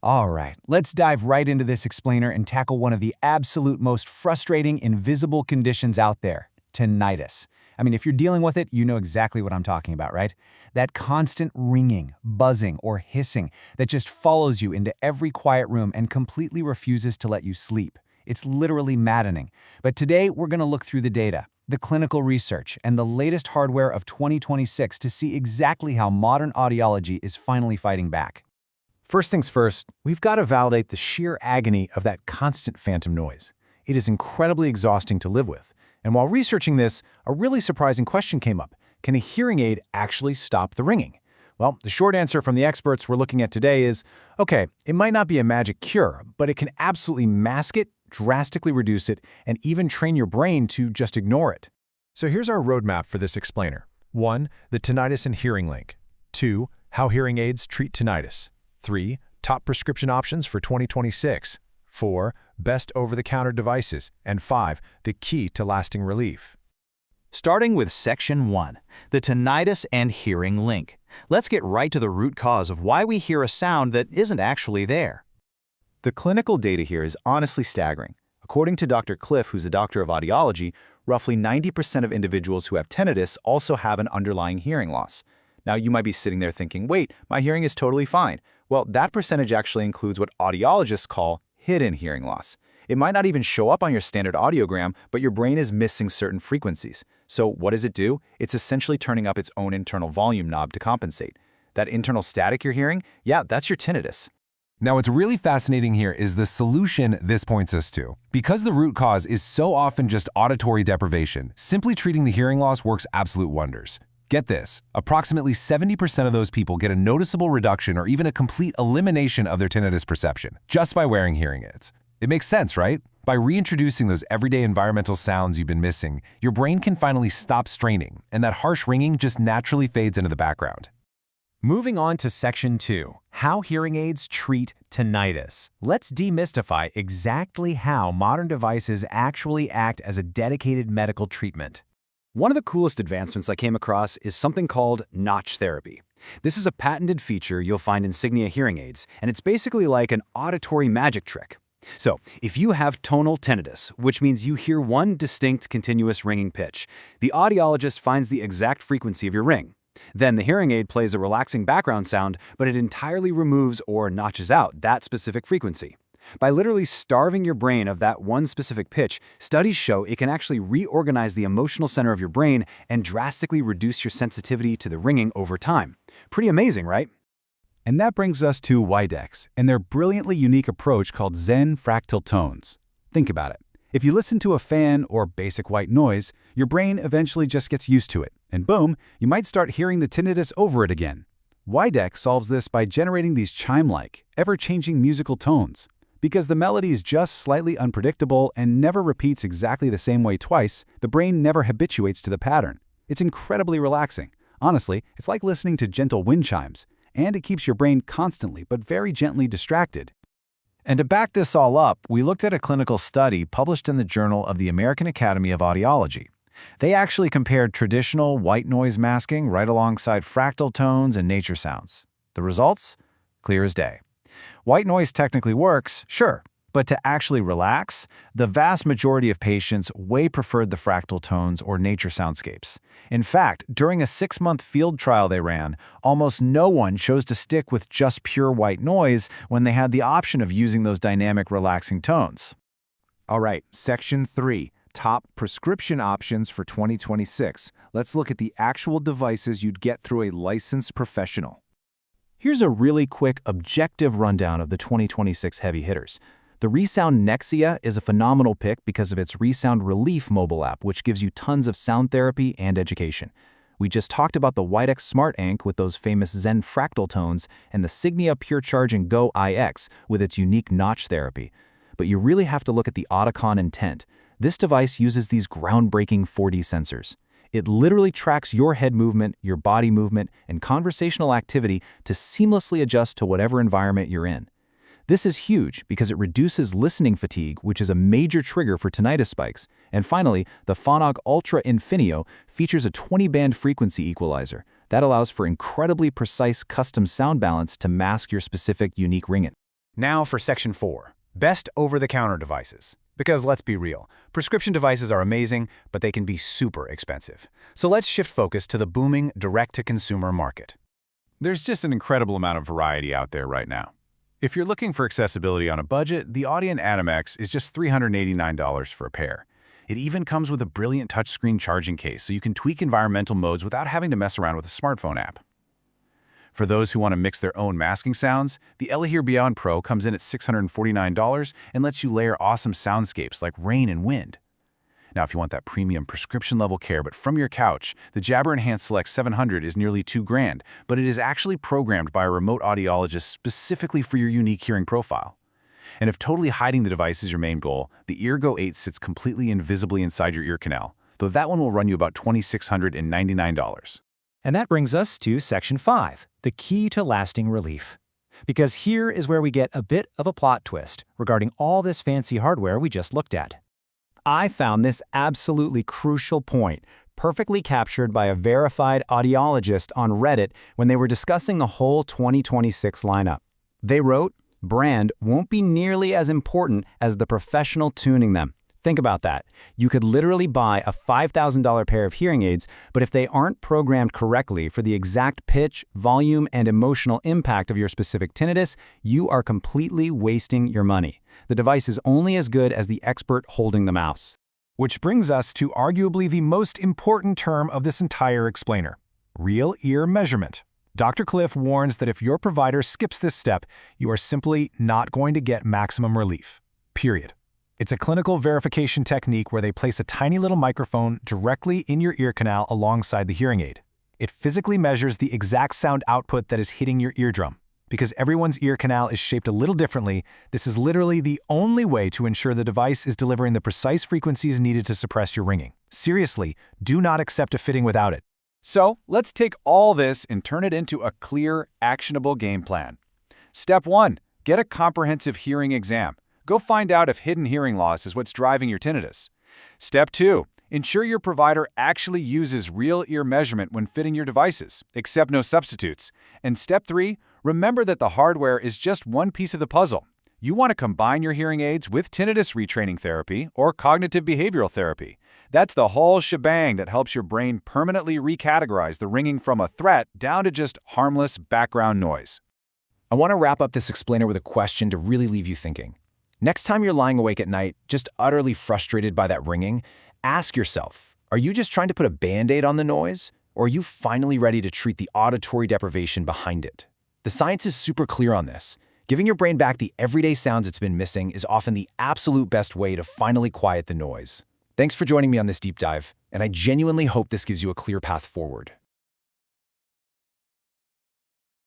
All right, let's dive right into this explainer and tackle one of the absolute most frustrating, invisible conditions out there, tinnitus. I mean, if you're dealing with it, you know exactly what I'm talking about, right? That constant ringing, buzzing, or hissing that just follows you into every quiet room and completely refuses to let you sleep. It's literally maddening. But today, we're going to look through the data, the clinical research, and the latest hardware of 2026 to see exactly how modern audiology is finally fighting back. First things first, we've got to validate the sheer agony of that constant phantom noise. It is incredibly exhausting to live with. And while researching this, a really surprising question came up. Can a hearing aid actually stop the ringing? Well, the short answer from the experts we're looking at today is, okay, it might not be a magic cure, but it can absolutely mask it, drastically reduce it, and even train your brain to just ignore it. So here's our roadmap for this explainer. 1. The tinnitus and hearing link. 2. How hearing aids treat tinnitus. 3. Top prescription options for 2026. 4. Best over-the-counter devices. And 5. The key to lasting relief. Starting with Section 1, the tinnitus and hearing link. Let's get right to the root cause of why we hear a sound that isn't actually there. The clinical data here is honestly staggering. According to Dr. Cliff, who's a doctor of audiology, roughly 90% of individuals who have tinnitus also have an underlying hearing loss. Now, you might be sitting there thinking, wait, my hearing is totally fine. Well, that percentage actually includes what audiologists call hidden hearing loss. It might not even show up on your standard audiogram, but your brain is missing certain frequencies. So what does it do? It's essentially turning up its own internal volume knob to compensate. That internal static you're hearing, yeah, that's your tinnitus. Now, what's really fascinating here is the solution this points us to. Because the root cause is so often just auditory deprivation, simply treating the hearing loss works absolute wonders. Get this, approximately 70% of those people get a noticeable reduction or even a complete elimination of their tinnitus perception just by wearing hearing aids. It makes sense, right? By reintroducing those everyday environmental sounds you've been missing, your brain can finally stop straining, and that harsh ringing just naturally fades into the background. Moving on to Section 2, how hearing aids treat tinnitus. Let's demystify exactly how modern devices actually act as a dedicated medical treatment. One of the coolest advancements I came across is something called notch therapy. This is a patented feature you'll find in Signia hearing aids, and it's basically like an auditory magic trick. So, if you have tonal tinnitus, which means you hear one distinct continuous ringing pitch, the audiologist finds the exact frequency of your ring. Then the hearing aid plays a relaxing background sound, but it entirely removes or notches out that specific frequency. By literally starving your brain of that one specific pitch, studies show it can actually reorganize the emotional center of your brain and drastically reduce your sensitivity to the ringing over time. Pretty amazing, right? And that brings us to Widex and their brilliantly unique approach called Zen fractal tones. Think about it. If you listen to a fan or basic white noise, your brain eventually just gets used to it, and boom, you might start hearing the tinnitus over it again. Widex solves this by generating these chime-like, ever-changing musical tones. Because the melody is just slightly unpredictable and never repeats exactly the same way twice, the brain never habituates to the pattern. It's incredibly relaxing. Honestly, it's like listening to gentle wind chimes, and it keeps your brain constantly but very gently distracted. And to back this all up, we looked at a clinical study published in the Journal of the American Academy of Audiology. They actually compared traditional white noise masking right alongside fractal tones and nature sounds. The results? Clear as day. White noise technically works, sure, but to actually relax, the vast majority of patients way preferred the fractal tones or nature soundscapes. In fact, during a 6-month field trial they ran, almost no one chose to stick with just pure white noise when they had the option of using those dynamic, relaxing tones. All right, Section 3, top prescription options for 2026. Let's look at the actual devices you'd get through a licensed professional. Here's a really quick, objective rundown of the 2026 heavy hitters. The ReSound Nexia is a phenomenal pick because of its ReSound Relief mobile app, which gives you tons of sound therapy and education. We just talked about the Widex SmartRIC with those famous Zen fractal tones and the Signia Pure Charge & Go IX with its unique notch therapy. But you really have to look at the Oticon Intent. This device uses these groundbreaking 4D sensors. It literally tracks your head movement, your body movement, and conversational activity to seamlessly adjust to whatever environment you're in. This is huge because it reduces listening fatigue, which is a major trigger for tinnitus spikes. And finally, the Phonak Ultra Infinio features a 20-band frequency equalizer. That allows for incredibly precise custom sound balance to mask your specific unique ringing. Now for Section 4, Best Over-the-Counter Devices. Because let's be real, prescription devices are amazing, but they can be super expensive. So let's shift focus to the booming direct-to-consumer market. There's just an incredible amount of variety out there right now. If you're looking for accessibility on a budget, the Audien Atom X is just $389 for a pair. It even comes with a brilliant touchscreen charging case so you can tweak environmental modes without having to mess around with a smartphone app. For those who want to mix their own masking sounds, the Elegir Beyond Pro comes in at $649 and lets you layer awesome soundscapes like rain and wind. Now, if you want that premium prescription-level care but from your couch, the Jabra Enhanced Select 700 is nearly $2,000, but it is actually programmed by a remote audiologist specifically for your unique hearing profile. And if totally hiding the device is your main goal, the Eargo 8 sits completely invisibly inside your ear canal, though that one will run you about $2,699. And that brings us to Section 5, the key to lasting relief. Because here is where we get a bit of a plot twist regarding all this fancy hardware we just looked at. I found this absolutely crucial point perfectly captured by a verified audiologist on Reddit when they were discussing the whole 2026 lineup. They wrote, "Brand won't be nearly as important as the professional tuning them." Think about that. You could literally buy a $5,000 pair of hearing aids, but if they aren't programmed correctly for the exact pitch, volume, and emotional impact of your specific tinnitus, you are completely wasting your money. The device is only as good as the expert holding the mouse. Which brings us to arguably the most important term of this entire explainer, real ear measurement. Dr. Cliff warns that if your provider skips this step, you are simply not going to get maximum relief. Period. It's a clinical verification technique where they place a tiny little microphone directly in your ear canal alongside the hearing aid. It physically measures the exact sound output that is hitting your eardrum. Because everyone's ear canal is shaped a little differently, this is literally the only way to ensure the device is delivering the precise frequencies needed to suppress your ringing. Seriously, do not accept a fitting without it. So, let's take all this and turn it into a clear, actionable game plan. Step 1. Get a comprehensive hearing exam. Go find out if hidden hearing loss is what's driving your tinnitus. Step 2. Ensure your provider actually uses real ear measurement when fitting your devices, accept no substitutes. And Step 3. Remember that the hardware is just one piece of the puzzle. You want to combine your hearing aids with tinnitus retraining therapy or cognitive behavioral therapy. That's the whole shebang that helps your brain permanently recategorize the ringing from a threat down to just harmless background noise. I want to wrap up this explainer with a question to really leave you thinking. Next time you're lying awake at night, just utterly frustrated by that ringing, ask yourself, are you just trying to put a Band-Aid on the noise? Or are you finally ready to treat the auditory deprivation behind it? The science is super clear on this. Giving your brain back the everyday sounds it's been missing is often the absolute best way to finally quiet the noise. Thanks for joining me on this deep dive, and I genuinely hope this gives you a clear path forward.